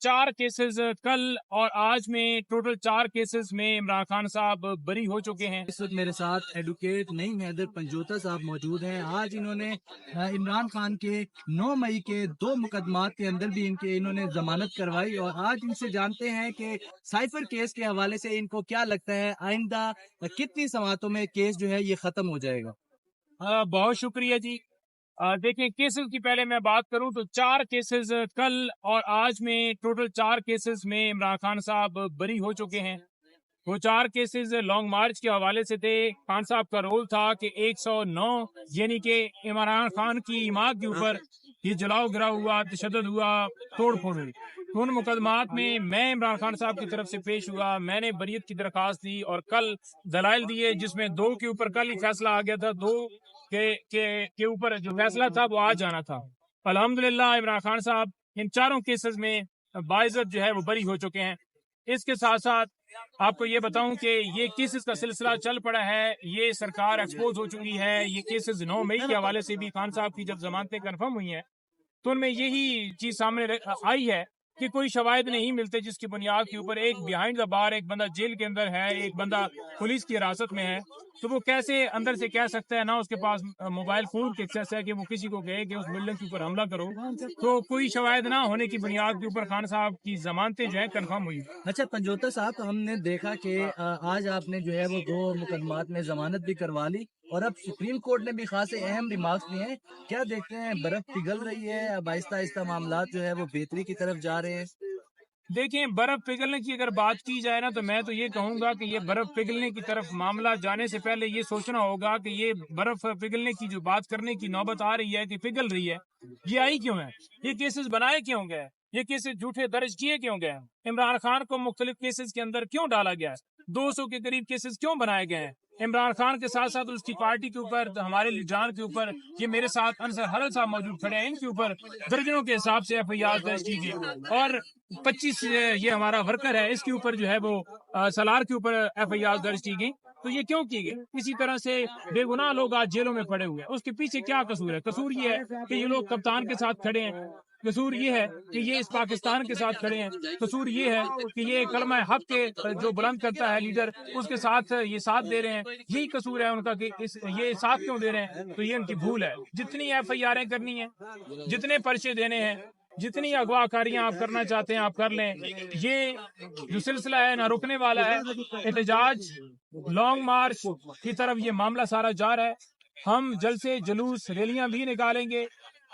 4 cases कल और आज में टोटल 4 केसेस में इमरान खान साहब बरी हो चुके हैं। इस वक्त मेरे साथ एडवोकेट नईम हैदर पंजोता साहब मौजूद हैं। आज इन्होंने इमरान खान के 9 मई के 2 मुकदमात के अंदर भी इन्होंने जमानत करवाई और आज इनसे जानते हैं कि साइफर केस के हवाले से इनको क्या लगता है आइंदा कितनी समातों में केस जो है ये खत्म हो जाएगा। बहुत शुक्रिया जी। देखें, केसेस की पहले मैं बात करूं तो 4 केसेस कल और आज में टोटल 4 केसेस में इमरान खान साहब बरी हो चुके हैं। वो 4 केसेस लॉन्ग मार्च के हवाले से थे। खान साहब का रोल था कि 109 यानी कि इमरान खान की इमारत के ऊपर ये जलाओ गिराव हुआ, तशद्दुद हुआ, तोड़ फोड़ हुई। तो उन मुकदमात में मैं इमरान खान साहब की तरफ से पेश हुआ, मैंने बरीयत की दरख्वास्त दी और कल दलाइल दिए, जिसमें 2 के ऊपर कल ही फैसला आ गया था, 2 के ऊपर जो फैसला था वो आज आना था। अल्हम्दुलिल्लाह इमरान खान साहब इन 4 केसेस में बाइज्जत जो है वो बरी हो चुके हैं। इसके साथ साथ आपको ये बताऊं कि ये केसेस का सिलसिला चल पड़ा है, ये सरकार एक्सपोज हो चुकी है। ये केसेस 9 मई के हवाले से भी खान साहब की जब जमानतें कंफर्म हुई हैं तो उनमें यही चीज सामने आई है कि कोई शवाहिद नहीं मिलते जिसकी बुनियाद के ऊपर एक बिहाइंड द बार एक बंदा जेल के अंदर है, एक बंदा पुलिस की हिरासत में है, तो वो कैसे अंदर से कह सकता है, ना उसके पास मोबाइल फोन की एक्सेस है कि वो किसी को कहे कि उस बिल्डिंग के ऊपर हमला करो। तो कोई शवाहिद ना होने की बुनियाद के ऊपर खान साहब की जमानतें जो है कंफर्म हुई। अच्छा पंजोता साहब, तो हमने देखा कि आज आपने जो है वो 2 मुकदमात में जमानत भी करवा ली और अब सुप्रीम कोर्ट ने भी खासे अहम रिमार्क्स दिए हैं। क्या देखते हैं, बर्फ पिघल रही है, अब आहिस्ता आहिस्ता मामला जो है वो बेहतरी की तरफ जा रहे हैं? देखें, बर्फ पिघलने की अगर बात की जाए ना तो मैं तो ये कहूंगा कि ये बर्फ पिघलने की तरफ मामला जाने से पहले ये सोचना होगा कि ये बर्फ पिघलने की जो बात करने की नौबत आ रही है कि पिघल रही है, ये आई क्यों है? ये केसेस बनाए क्यों गए? ये केसेस झूठे दर्ज किए क्यों गए? इमरान खान को मुख्तलिफ केसेस के अंदर क्यों डाला गया है? 200 के करीब केसेस क्यों बनाए गए हैं? इमरान खान के साथ साथ उसकी पार्टी के ऊपर, हमारे लीडरान के ऊपर, ये मेरे साथ अंसर हरल साहब मौजूद खड़े हैं, इनके ऊपर दर्जनों के हिसाब से एफआईआर दर्ज की गई और 25 ये हमारा वर्कर है, इसके ऊपर जो है वो सलार के ऊपर एफआईआर दर्ज की गई। तो ये क्यों की गई? इसी तरह से बेगुनाह लोग आज जेलों में पड़े हुए हैं। उसके पीछे क्या कसूर है? कसूर ये है कि ये लोग कप्तान के साथ खड़े हैं, कसूर ये है कि ये इस पाकिस्तान के साथ खड़े हैं, कसूर ये है कि ये कलमा हक के जो बुलंद करता है लीडर, उसके साथ ये साथ दे रहे हैं। यही कसूर है उनका कि ये साथ क्यों दे रहे हैं। तो ये उनकी भूल है। जितनी एफआईआरें करनी है, जितने पर्चे देने हैं, जितनी अगवाकारियां आप करना चाहते हैं आप कर लें। ये जो सिलसिला है ना रुकने वाला है। एहतजाज, लॉन्ग मार्च की तरफ ये मामला सारा जा रहा है। हम जलसे, जुलूस, रैलियां भी निकालेंगे,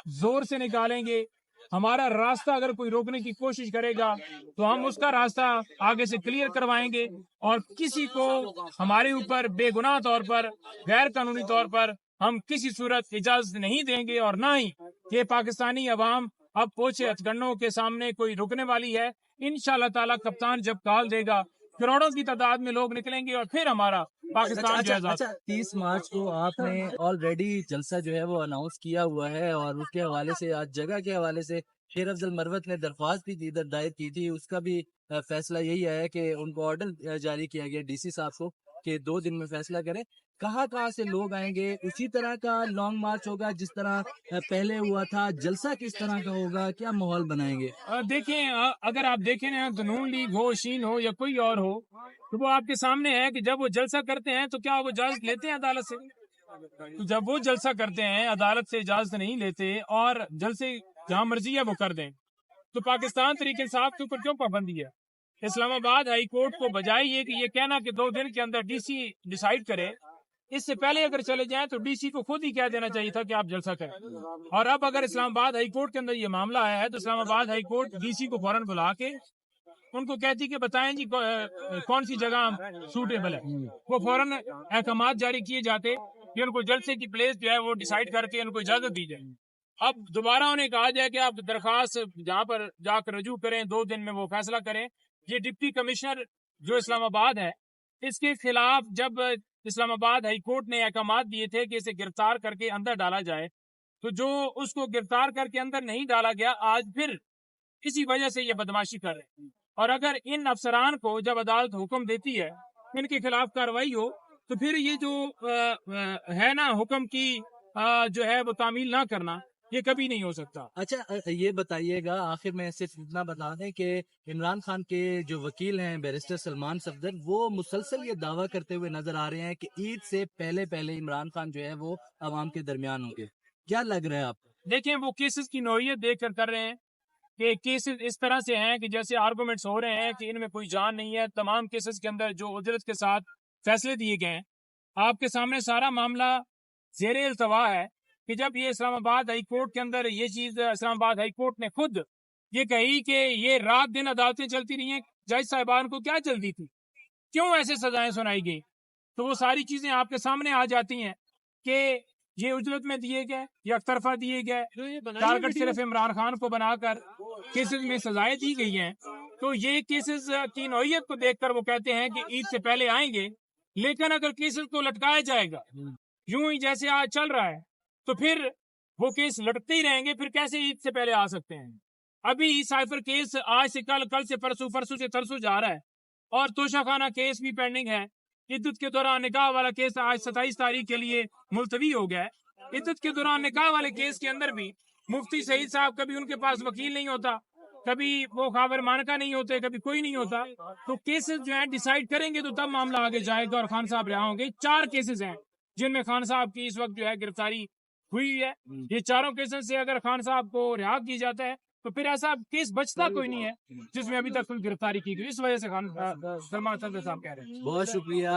जोर से निकालेंगे। हमारा रास्ता अगर कोई रोकने की कोशिश करेगा तो हम उसका रास्ता आगे से क्लियर करवाएंगे और किसी को हमारे ऊपर बेगुनाह तौर पर, गैर कानूनी तौर पर हम किसी सूरत इजाजत नहीं देंगे और ना ही ये पाकिस्तानी अवाम अब पोछे हथकंडों के सामने कोई रुकने वाली है। इंशाअल्लाह ताला कप्तान जब कॉल देगा करोड़ों की तादाद में लोग निकलेंगे और फिर हमारा पाकिस्तान जो है। अच्छा 30 मार्च को आपने ऑलरेडी जलसा जो है वो अनाउंस किया हुआ है और उसके हवाले से आज जगह के हवाले से शेर अफजल मरवत ने दरख्वास्त भी दायर की थी। उसका भी फैसला यही आया कि उनको ऑर्डर जारी किया गया डीसी साहब को कि 2 दिन में फैसला करें। कहाँ से लोग आएंगे? उसी तरह का लॉन्ग मार्च होगा जिस तरह पहले हुआ था? जलसा किस तरह का होगा? क्या माहौल बनाएंगे? देखें, अगर आप देखें ना तो नून लीग हो, शीन हो या कोई और हो, तो वो आपके सामने है कि जब वो जलसा करते हैं तो क्या वो इजाजत लेते हैं अदालत से? तो जब वो जलसा करते हैं अदालत से इजाजत नहीं लेते और जलसे जहां मर्जी है वो कर दें, तो पाकिस्तान तरीके इंसाफ के ऊपर क्यों पाबंदी है? इस्लामाबाद हाई कोर्ट को बजाय ये कि ये कहना कि 2 दिन के अंदर डीसी डिसाइड करे, इससे पहले अगर चले जाएं तो डीसी को खुद ही कह देना चाहिए था कि आप जलसा करें। और अब अगर इस्लामाबाद हाई कोर्ट के अंदर ये मामला आया है तो इस्लामाबाद हाई कोर्ट डीसी को फौरन बुला के उनको कहती कि बताएं जी कौन सी जगह सूटेबल है। वो फौरन अहकामात जारी किए जाते कि उनको जलसे की प्लेस जो है वो डिसाइड करके उनको इजाजत दी जाए। अब दोबारा उन्हें कहा जाए कि आप दरखास्त जहाँ पर जाकर रजू करें, 2 दिन में वो फैसला करें। ये डिप्टी कमिश्नर जो इस्लामाबाद है, इसके खिलाफ जब इस्लामाबाद हाई कोर्ट ने अहकामात दिए थे कि इसे गिरफ्तार करके अंदर डाला जाए, तो जो उसको गिरफ्तार करके अंदर नहीं डाला गया, आज फिर इसी वजह से ये बदमाशी कर रहे हैं। और अगर इन अफसरान को जब अदालत हुक्म देती है इनके खिलाफ कार्रवाई हो, तो फिर ये जो है ना हुक्म की जो है वो तामील ना करना, یہ کبھی نہیں ہو سکتا. اچھا یہ بتائیے گا آخر میں صرف اتنا بتا دیں کہ عمران خان کے جو وکیل ہیں بیرسٹر سلمان صفدر وہ مسلسل یہ دعویٰ کرتے ہوئے نظر آ رہے ہیں کہ عید سے پہلے پہلے عمران خان جو ہے وہ عوام کے درمیان ہوں گے. کیا لگ رہا ہے آپ کو؟ دیکھیں وہ کیسز کی نوعیت دیکھ کر رہے ہیں کہ کیسز اس طرح سے ہیں کہ جیسے آرگومنٹس ہو رہے ہیں کہ ان میں کوئی جان نہیں ہے. تمام کیسز کے اندر جو اجرت کے ساتھ فیصلے دیے گئے ہیں آپ کے سامنے سارا معاملہ زیر التوا ہے کہ جب یہ اسلام آباد ہائی کورٹ کے اندر یہ چیز اسلام آباد ہائی کورٹ نے خود یہ کہی کہ یہ رات دن عدالتیں چلتی رہی ہیں. جج صاحبان کو کیا جلدی تھی, کیوں ایسے سزائیں سنائی گئی؟ تو وہ ساری چیزیں آپ کے سامنے آ جاتی ہیں کہ یہ اجرت میں دیے گئے, یہ ایک طرفہ دیے گئے, ٹارگٹ صرف عمران خان کو بنا کر کیسز میں سزائیں دی گئی ہیں. تو یہ کیسز کی نوعیت کو دیکھ کر وہ کہتے ہیں کہ عید سے پہلے آئیں گے. لیکن اگر کیسز کو لٹکایا جائے گا یوں ہی جیسے آج چل رہا ہے تو پھر وہ کیس لٹکتے ہی رہیں گے, پھر کیسے عید سے پہلے آ سکتے ہیں؟ ابھی سائفر کیس آج سے کل, کل سے پرسوں, پرسوں سے ترسوں جا رہا ہے اور توشہ خانہ کیس بھی پینڈنگ ہے. عدت کے دوران نکاح والا کیس آج 27 تاریخ کے لیے ملتوی ہو گیا ہے. عدت کے دوران نکاح والے کیس کے اندر بھی مفتی سعید صاحب کبھی ان کے پاس وکیل نہیں ہوتا, کبھی وہ خاور مانکا نہیں ہوتے, کبھی کوئی نہیں ہوتا. تو کیسز جو ہیں ڈیسائیڈ کریں گے تو تب معاملہ آگے جائے گا اور خان صاحب رہا ہوں گے. 4 کیسز ہیں جن میں خان صاحب کی اس وقت جو ہے گرفتاری ہوئی ہے. یہ چاروں کیسز سے اگر خان صاحب کو رہا کی جاتا ہے تو پھر ایسا کیس بچتا کوئی نہیں ہے جس میں ابھی تک کوئی گرفتاری کی گئی. اس وجہ سے خان سلمان صدر صاحب کہہ رہے ہیں. بہت شکریہ.